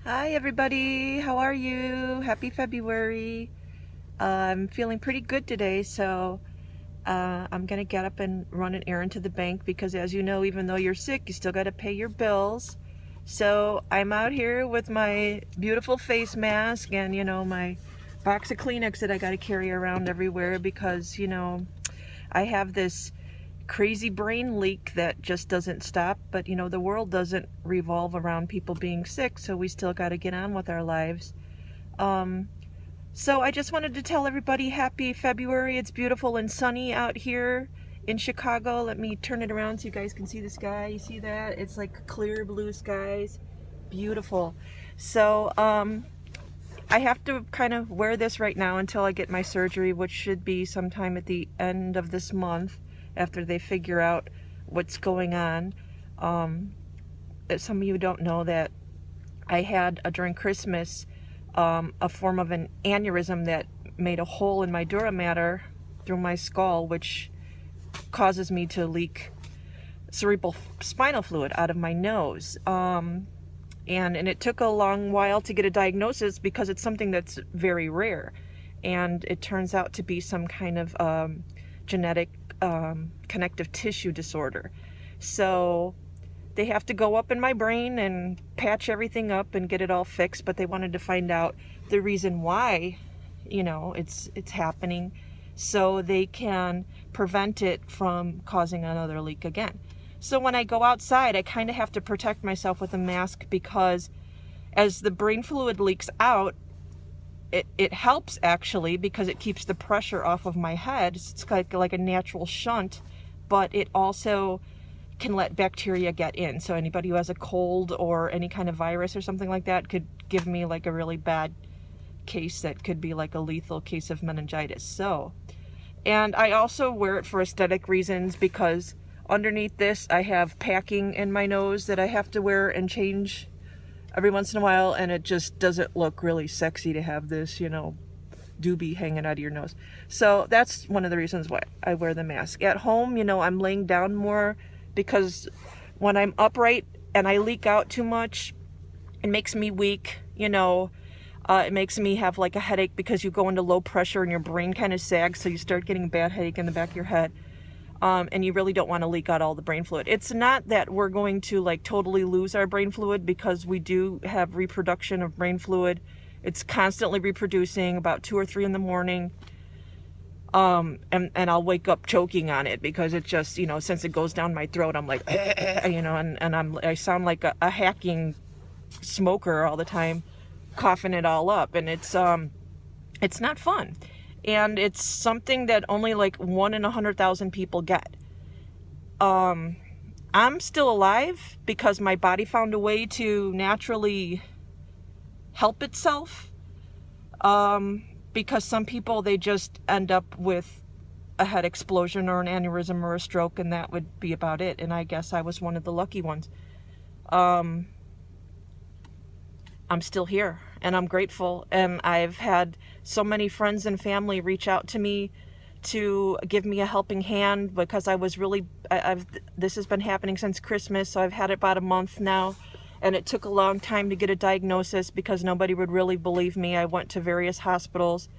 Hi everybody, how are you? Happy February. I'm feeling pretty good today, so I'm gonna get up and run an errand to the bank because, as you know, even though you're sick, you still gotta pay your bills. So I'm out here with my beautiful face mask and, my box of Kleenex that I gotta carry around everywhere because, I have this crazy brain leak that just doesn't stop. But the world doesn't revolve around people being sick, so we still got to get on with our lives. um, so I just wanted to tell everybody happy February. It's beautiful and sunny out here in Chicago. Let me turn it around so you guys can see the sky. You see that? It's like clear blue skies. Beautiful. So I have to kind of wear this right now until I get my surgery, which should be sometime at the end of this month after they figure out what's going on. Some of you don't know that I had, during Christmas, a form of an aneurysm that made a hole in my dura mater through my skull, which causes me to leak cerebral spinal fluid out of my nose. And it took a long while to get a diagnosis because it's something that's very rare. And it turns out to be some kind of genetic connective tissue disorder. So they have to go up in my brain and patch everything up and get it all fixed, but they wanted to find out the reason why, it's happening, so they can prevent it from causing another leak again. So when I go outside, I kind of have to protect myself with a mask because as the brain fluid leaks out, it helps actually because it keeps the pressure off of my head. It's like a natural shunt, but it also can let bacteria get in. So anybody who has a cold or any kind of virus or something like that could give me like a really bad case that could be like a lethal case of meningitis. So, and I also wear it for aesthetic reasons because underneath this I have packing in my nose that I have to wear and change every once in a while, and it just doesn't look really sexy to have this, doobie hanging out of your nose. So that's one of the reasons why I wear the mask. At home, I'm laying down more because when I'm upright and I leak out too much, it makes me weak. It makes me have like a headache because you go into low pressure and your brain kind of sags, so you start getting a bad headache in the back of your head. And you really don't want to leak out all the brain fluid. It's not that we're going to like totally lose our brain fluid, because we do have reproduction of brain fluid. It's constantly reproducing about 2 or 3 in the morning. And I'll wake up choking on it because it just, since it goes down my throat, I'm like, and I sound like a hacking smoker all the time, coughing it all up. And it's not fun. And it's something that only like 1 in 100,000 people get. I'm still alive because my body found a way to naturally help itself. Because some people, they just end up with a head explosion or an aneurysm or a stroke, and that would be about it. And I guess I was one of the lucky ones. I'm still here, and I'm grateful. And I've had so many friends and family reach out to me to give me a helping hand because I was really, this has been happening since Christmas, so I've had it about a month now. And it took a long time to get a diagnosis because nobody would really believe me. I went to various hospitals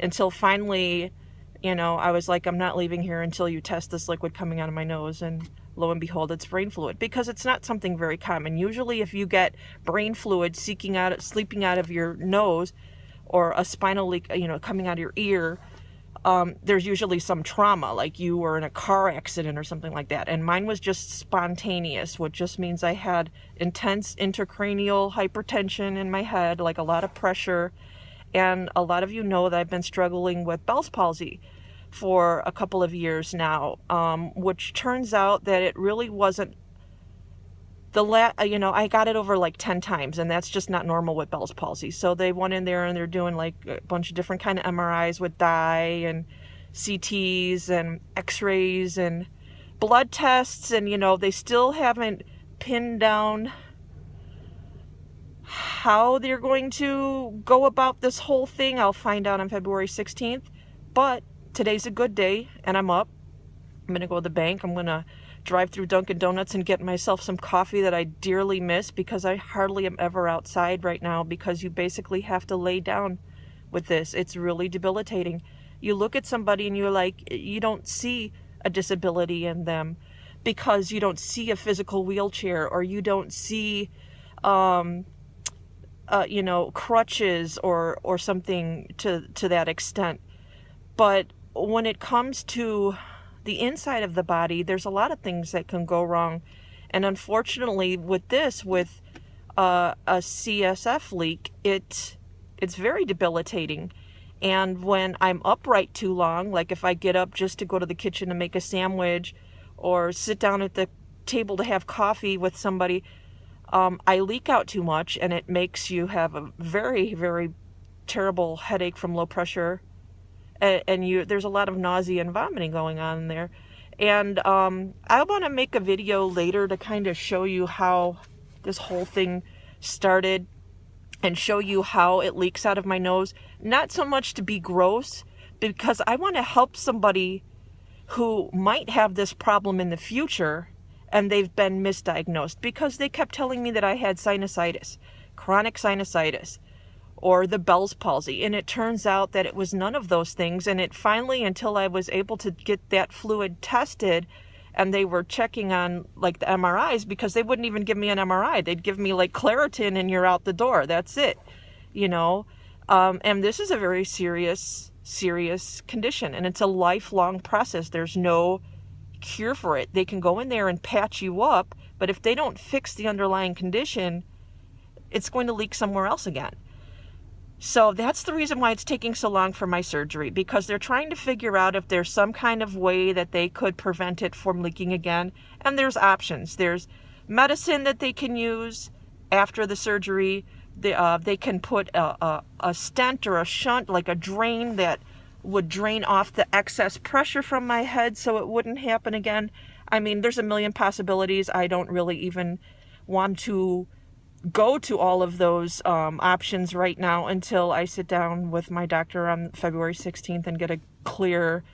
until finally, I was like, I'm not leaving here until you test this liquid coming out of my nose. And lo and behold, it's brain fluid, because it's not something very common. Usually if you get brain fluid seeping out of your nose, or a spinal leak, coming out of your ear, there's usually some trauma, like you were in a car accident or something like that. And mine was just spontaneous, which just means I had intense intracranial hypertension in my head, like a lot of pressure. And a lot of you know that I've been struggling with Bell's palsy for a couple of years now, which turns out that it really wasn't I got it over like 10 times, and that's just not normal with Bell's palsy. So they went in there and they're doing like a bunch of different kind of MRIs with dye and CTs and x-rays and blood tests, and they still haven't pinned down how they're going to go about this whole thing. I'll find out on February 16th, but today's a good day and I'm up. I'm going to go to the bank. I'm going to drive through Dunkin' Donuts and get myself some coffee that I dearly miss, because I hardly am ever outside right now, because you basically have to lay down with this. It's really debilitating. You look at somebody and you're like, you don't see a disability in them, because you don't see a physical wheelchair, or you don't see crutches or something to that extent. But when it comes to the inside of the body, there's a lot of things that can go wrong. And unfortunately, with a CSF leak, it's very debilitating. And when I'm upright too long, like if I get up just to go to the kitchen to make a sandwich, or sit down at the table to have coffee with somebody, I leak out too much, and it makes you have a very, very terrible headache from low pressure, and there's a lot of nausea and vomiting going on in there. And I want to make a video later to kind of show you how this whole thing started, and show you how it leaks out of my nose. Not so much to be gross, because I want to help somebody who might have this problem in the future and they've been misdiagnosed, because they kept telling me that I had sinusitis, chronic sinusitis, or the Bell's palsy. And it turns out that it was none of those things. And it finally, until I was able to get that fluid tested, and they were checking on like the MRIs, because they wouldn't even give me an MRI. They'd give me like Claritin and you're out the door. That's it, and this is a very serious condition, and it's a lifelong process. There's no cure for it. They can go in there and patch you up, but if they don't fix the underlying condition, it's going to leak somewhere else again. So that's the reason why it's taking so long for my surgery, because they're trying to figure out if there's some kind of way that they could prevent it from leaking again. And there's options. There's medicine that they can use after the surgery. They can put a stent or a shunt, like a drain that would drain off the excess pressure from my head so it wouldn't happen again. I mean, there's a million possibilities. I don't really even want to go to all of those options right now until I sit down with my doctor on February 16th and get a clear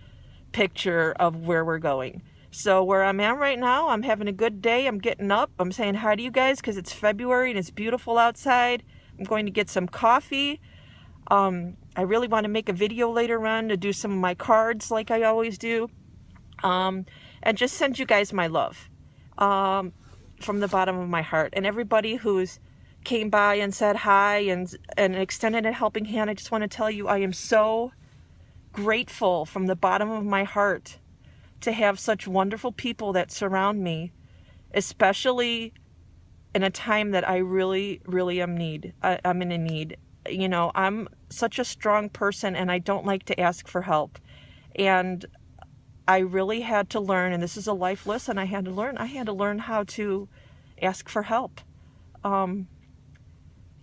picture of where we're going. So where I'm at right now, I'm having a good day. I'm getting up. I'm saying hi to you guys because it's February and it's beautiful outside. I'm going to get some coffee. I really want to make a video later on to do some of my cards like I always do. And just send you guys my love from the bottom of my heart. And everybody who's came by and said hi and extended a helping hand, I just want to tell you I am so grateful from the bottom of my heart to have such wonderful people that surround me, especially in a time that I really, really am I'm in a need. I'm such a strong person and I don't like to ask for help. And I really had to learn, and this is a life lesson I had to learn how to ask for help. And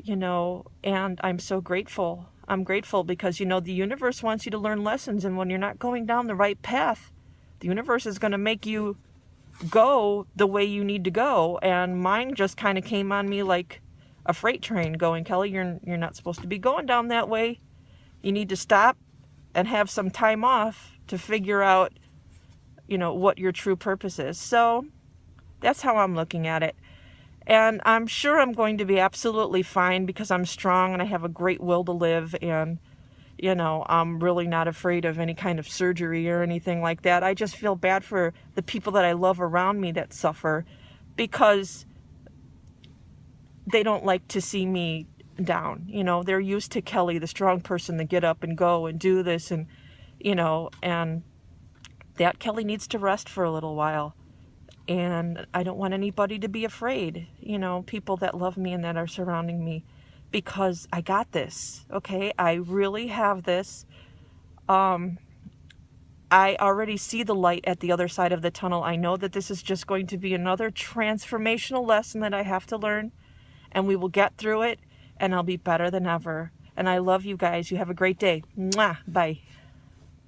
I'm so grateful. I'm grateful because, the universe wants you to learn lessons, and when you're not going down the right path, the universe is going to make you go the way you need to go. And mine just kind of came on me like a freight train going, Kelly, you're not supposed to be going down that way. You need to stop and have some time off to figure out, what your true purpose is. So that's how I'm looking at it. And I'm sure I'm going to be absolutely fine because I'm strong and I have a great will to live. And, I'm really not afraid of any kind of surgery or anything like that. I just feel bad for the people that I love around me that suffer because they don't like to see me down. They're used to Kelly, the strong person, to get up and go and do this. And, and that Kelly needs to rest for a little while. And I don't want anybody to be afraid, people that love me and that are surrounding me, because I got this, okay? I really have this. I already see the light at the other side of the tunnel. I know that this is just going to be another transformational lesson that I have to learn, and we will get through it, and I'll be better than ever. And I love you guys. You have a great day. Mwah. Bye.